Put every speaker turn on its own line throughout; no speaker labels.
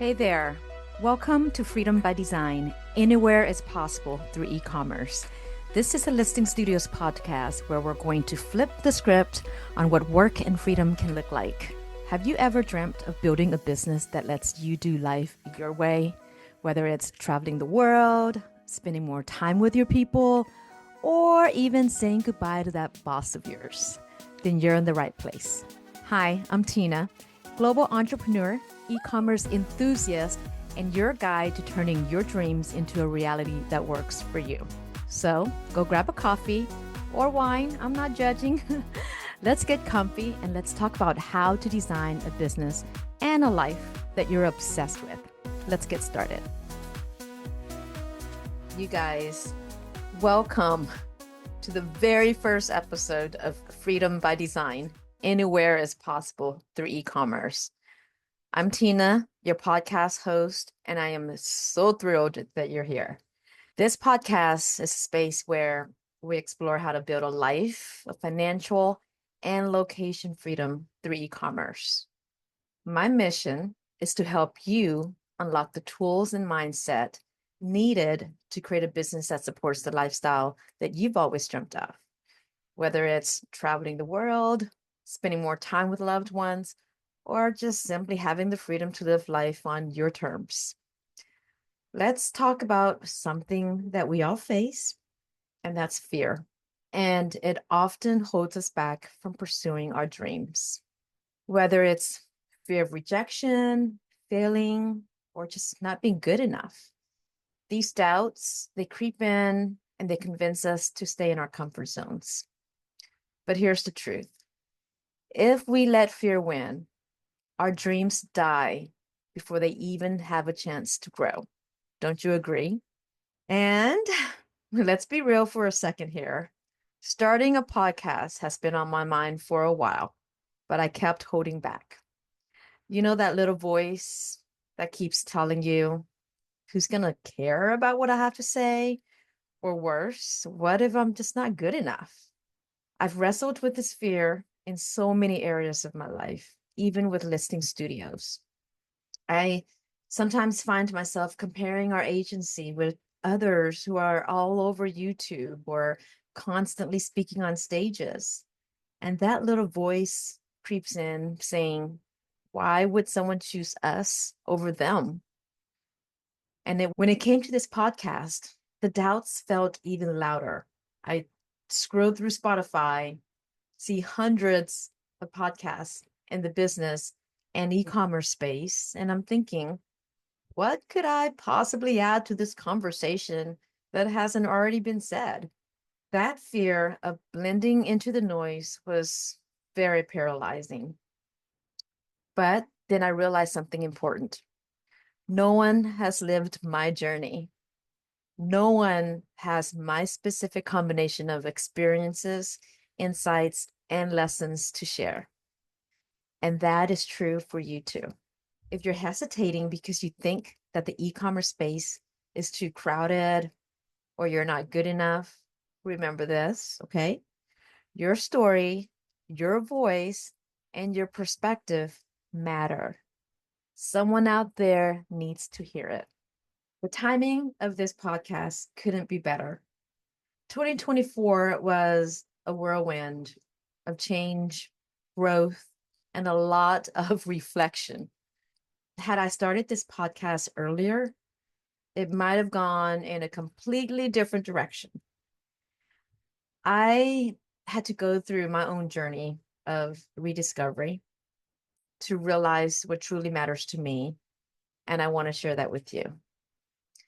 Hey there. Welcome to Freedom by Design. Anywhere is possible through e-commerce. This is a Listing Studios podcast where we're going to flip the script on what work and freedom can look like. Have you ever dreamt of building a business that lets you do life your way? Whether it's traveling the world, spending more time with your people, or even saying goodbye to that boss of yours, then you're in the right place. Hi, I'm Tina, global entrepreneur, e-commerce enthusiast, and your guide to turning your dreams into a reality that works for you. So go grab a coffee or wine. I'm not judging. Let's get comfy and let's talk about how to design a business and a life that you're obsessed with. Let's get started. You guys, welcome to the very first episode of Freedom by Design. Anywhere is possible through e-commerce. I'm Tina, your podcast host, and I am so thrilled that you're here. This podcast is a space where we explore how to build a life of financial and location freedom through e-commerce. My mission is to help you unlock the tools and mindset needed to create a business that supports the lifestyle that you've always dreamt of. Whether it's traveling the world, spending more time with loved ones, or just simply having the freedom to live life on your terms. Let's talk about something that we all face, and that's fear. And it often holds us back from pursuing our dreams. Whether it's fear of rejection, failing, or just not being good enough. These doubts, they creep in and they convince us to stay in our comfort zones. But here's the truth. If we let fear win, our dreams die before they even have a chance to grow. Don't you agree? And let's be real for a second here. Starting a podcast has been on my mind for a while, but I kept holding back. You know, that little voice that keeps telling you, who's going to care about what I have to say? Or worse, what if I'm just not good enough? I've wrestled with this fear in so many areas of my life, even with listing studios. I sometimes find myself comparing our agency with others who are all over YouTube or constantly speaking on stages. And that little voice creeps in saying, why would someone choose us over them? When it came to this podcast, the doubts felt even louder. I scrolled through Spotify, see hundreds of podcasts in the business and e-commerce space, and I'm thinking, what could I possibly add to this conversation that hasn't already been said? That fear of blending into the noise was very paralyzing. But then I realized something important. No one has lived my journey. No one has my specific combination of experiences, insights, and lessons to share. And that is true for you too. If you're hesitating because you think that the e-commerce space is too crowded or you're not good enough, remember this, okay? Your story, your voice, and your perspective matter. Someone out there needs to hear it. The timing of this podcast couldn't be better. 2024 was a whirlwind of change, growth, and a lot of reflection. Had I started this podcast earlier, it might have gone in a completely different direction. I had to go through my own journey of rediscovery to realize what truly matters to me, and I want to share that with you.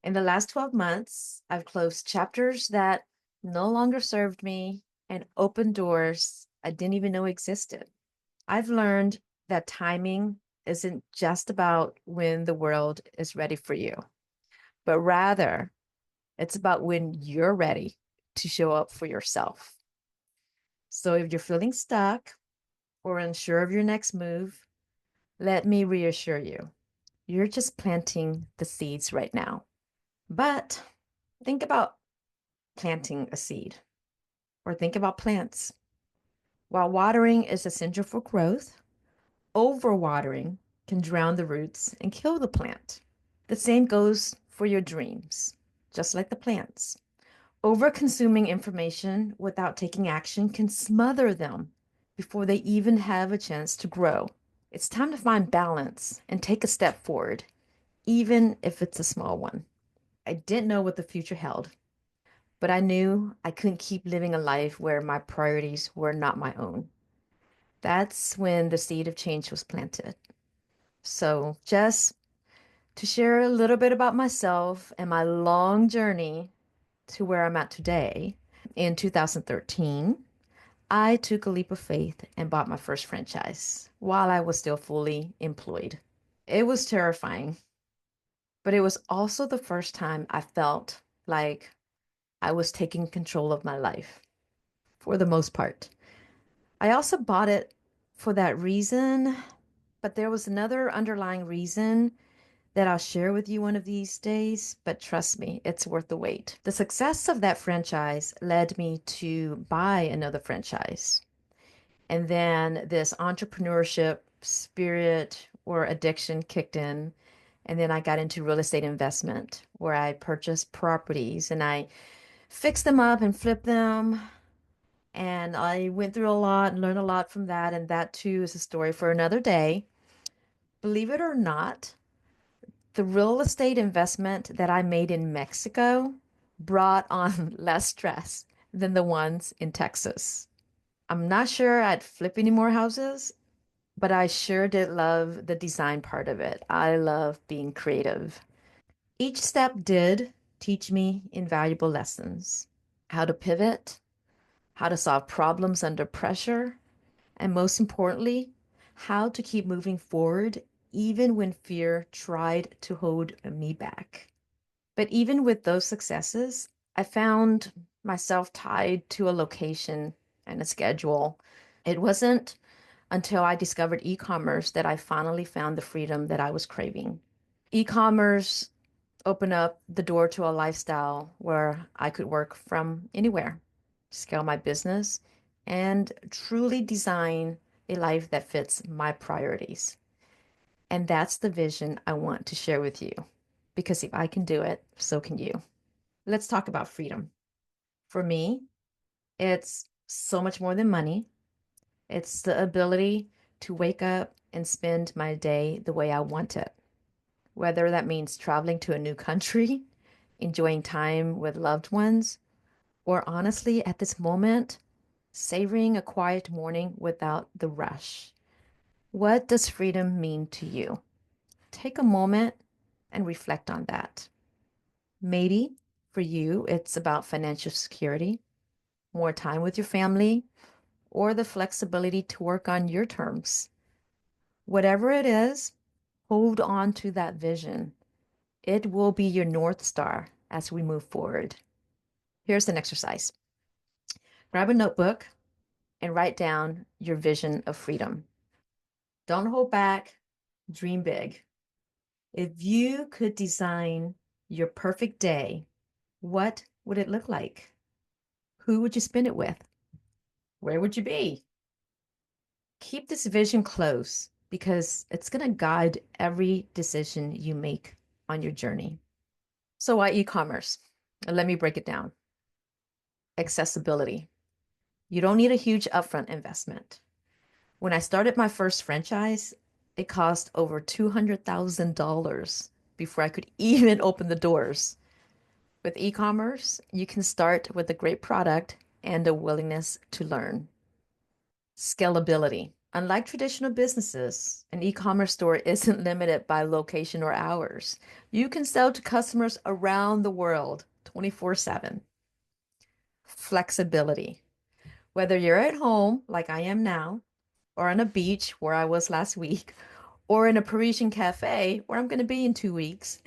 In the last 12 months, I've closed chapters that no longer served me and opened doors I didn't even know existed. I've learned that timing isn't just about when the world is ready for you, but rather it's about when you're ready to show up for yourself. So if you're feeling stuck or unsure of your next move, let me reassure you, you're just planting the seeds right now. But think about planting a seed or think about plants. While watering is essential for growth, overwatering can drown the roots and kill the plant. The same goes for your dreams, just like the plants. Over-consuming information without taking action can smother them before they even have a chance to grow. It's time to find balance and take a step forward, even if it's a small one. I didn't know what the future held, but I knew I couldn't keep living a life where my priorities were not my own. That's when the seed of change was planted. So, just to share a little bit about myself and my long journey to where I'm at today, in 2013, I took a leap of faith and bought my first franchise while I was still fully employed. It was terrifying, but it was also the first time I felt like I was taking control of my life for the most part. I also bought it for that reason, but there was another underlying reason that I'll share with you one of these days. But trust me, it's worth the wait. The success of that franchise led me to buy another franchise. And then this entrepreneurship spirit or addiction kicked in. And then I got into real estate investment where I purchased properties and I fixed them up and flipped them. And I went through a lot and learned a lot from that. And that too is a story for another day. Believe it or not, the real estate investment that I made in Mexico brought on less stress than the ones in Texas. I'm not sure I'd flip any more houses, but I sure did love the design part of it. I love being creative. Each step did teach me invaluable lessons: how to pivot, how to solve problems under pressure, and most importantly, how to keep moving forward even when fear tried to hold me back. But even with those successes, I found myself tied to a location and a schedule. It wasn't until I discovered e-commerce that I finally found the freedom that I was craving. E-commerce opened up the door to a lifestyle where I could work from anywhere, scale my business, and truly design a life that fits my priorities. And that's the vision I want to share with you. Because if I can do it, so can you. Let's talk about freedom. For me, it's so much more than money. It's the ability to wake up and spend my day the way I want it, whether that means traveling to a new country, enjoying time with loved ones, or honestly, at this moment, savoring a quiet morning without the rush. What does freedom mean to you? Take a moment and reflect on that. Maybe for you, it's about financial security, more time with your family, or the flexibility to work on your terms. Whatever it is, hold on to that vision. It will be your North Star as we move forward. Here's an exercise. Grab a notebook and write down your vision of freedom. Don't hold back, dream big. If you could design your perfect day, what would it look like? Who would you spend it with? Where would you be? Keep this vision close because it's going to guide every decision you make on your journey. So, why e-commerce? Let me break it down. Accessibility. You don't need a huge upfront investment. When I started my first franchise, it cost over $200,000 before I could even open the doors. With e-commerce, you can start with a great product and a willingness to learn. Scalability. Unlike traditional businesses, an e-commerce store isn't limited by location or hours. You can sell to customers around the world 24/7. Flexibility. Whether you're at home, like I am now, or on a beach where I was last week, or in a Parisian cafe where I'm going to be in 2 weeks,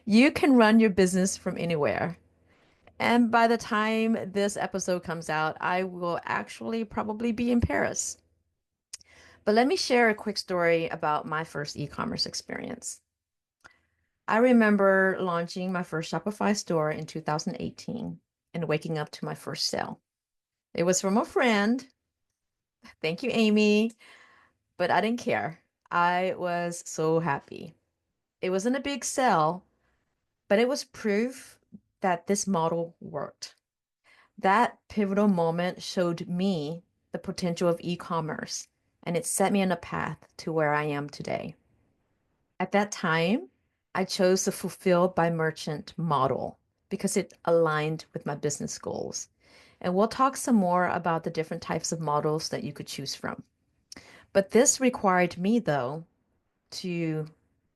you can run your business from anywhere. And by the time this episode comes out, I will actually probably be in Paris. But let me share a quick story about my first e-commerce experience. I remember launching my first Shopify store in 2018 and waking up to my first sale. It was from a friend. Thank you, Amy. But I didn't care. I was so happy. It wasn't a big sell, but it was proof that this model worked. That pivotal moment showed me the potential of e-commerce, and it set me on a path to where I am today. At that time, I chose the fulfilled by merchant model because it aligned with my business goals. And we'll talk some more about the different types of models that you could choose from. But this required me, though, to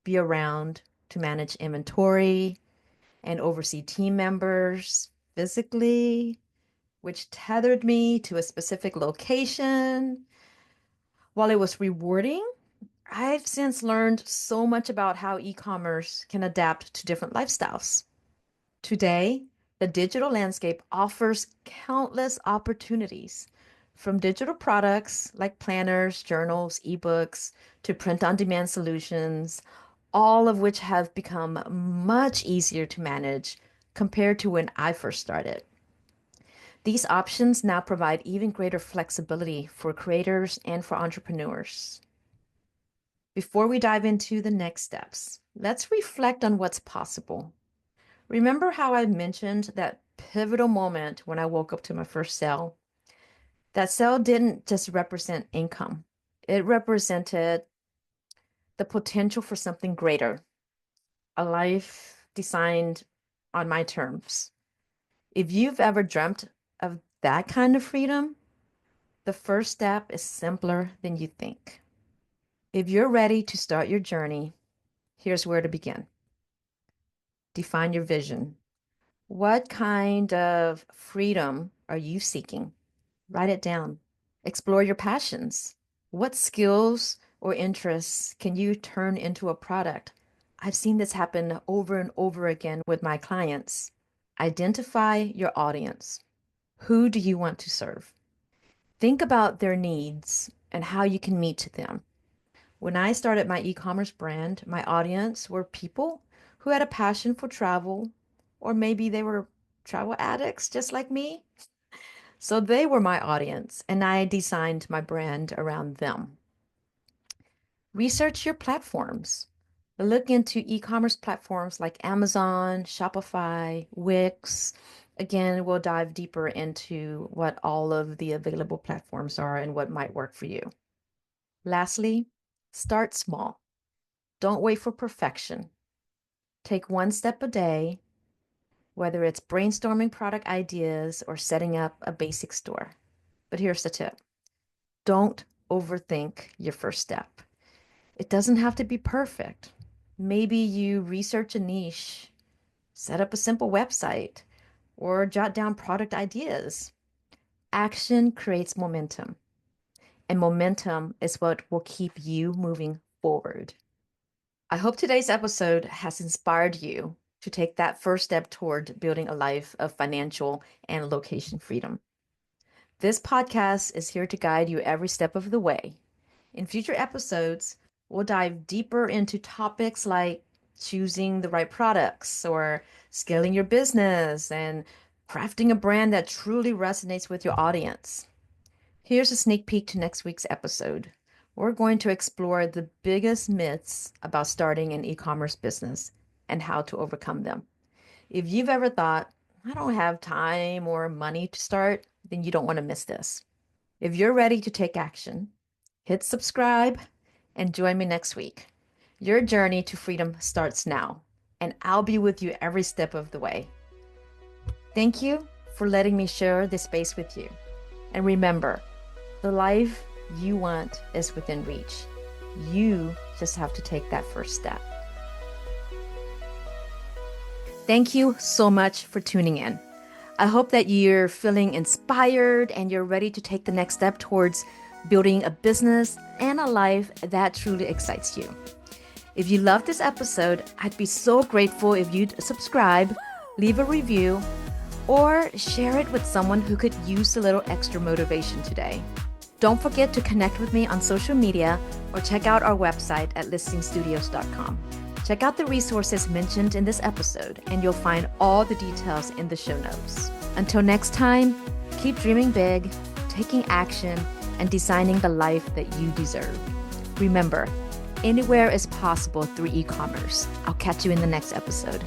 be around to manage inventory and oversee team members physically, which tethered me to a specific location. While it was rewarding, I've since learned so much about how e-commerce can adapt to different lifestyles. Today, the digital landscape offers countless opportunities, from digital products like planners, journals, ebooks, to print-on-demand solutions, all of which have become much easier to manage compared to when I first started. These options now provide even greater flexibility for creators and for entrepreneurs. Before we dive into the next steps, let's reflect on what's possible. Remember how I mentioned that pivotal moment when I woke up to my first sale? That sale didn't just represent income, it represented the potential for something greater, a life designed on my terms. If you've ever dreamt of that kind of freedom, the first step is simpler than you think. If you're ready to start your journey, here's where to begin. Define your vision. What kind of freedom are you seeking? Write it down. Explore your passions. What skills or interests can you turn into a product? I've seen this happen over and over again with my clients. Identify your audience. Who do you want to serve? Think about their needs and how you can meet them. When I started my e-commerce brand, my audience were people who had a passion for travel, or maybe they were travel addicts just like me. So they were my audience, and I designed my brand around them. Research your platforms. Look into e-commerce platforms like Amazon, Shopify, Wix. Again, we'll dive deeper into what all of the available platforms are and what might work for you. Lastly, start small. Don't wait for perfection. Take one step a day, whether it's brainstorming product ideas or setting up a basic store. But here's the tip. Don't overthink your first step. It doesn't have to be perfect. Maybe you research a niche, set up a simple website, or jot down product ideas. Action creates momentum, and momentum is what will keep you moving forward. I hope today's episode has inspired you to take that first step toward building a life of financial and location freedom. This podcast is here to guide you every step of the way. In future episodes, we'll dive deeper into topics like choosing the right products or scaling your business and crafting a brand that truly resonates with your audience. Here's a sneak peek to next week's episode. We're going to explore the biggest myths about starting an e-commerce business and how to overcome them. If you've ever thought, I don't have time or money to start, then you don't want to miss this. If you're ready to take action, hit subscribe and join me next week. Your journey to freedom starts now, and I'll be with you every step of the way. Thank you for letting me share this space with you. And remember, the life you want is within reach. You just have to take that first step. Thank you so much for tuning in. I hope that you're feeling inspired and you're ready to take the next step towards building a business and a life that truly excites you. If you loved this episode, I'd be so grateful if you'd subscribe, leave a review, or share it with someone who could use a little extra motivation today. Don't forget to connect with me on social media or check out our website at listingstudios.com. Check out the resources mentioned in this episode, and you'll find all the details in the show notes. Until next time, keep dreaming big, taking action, and designing the life that you deserve. Remember, Anywhere is possible through e-commerce. I'll catch you in the next episode.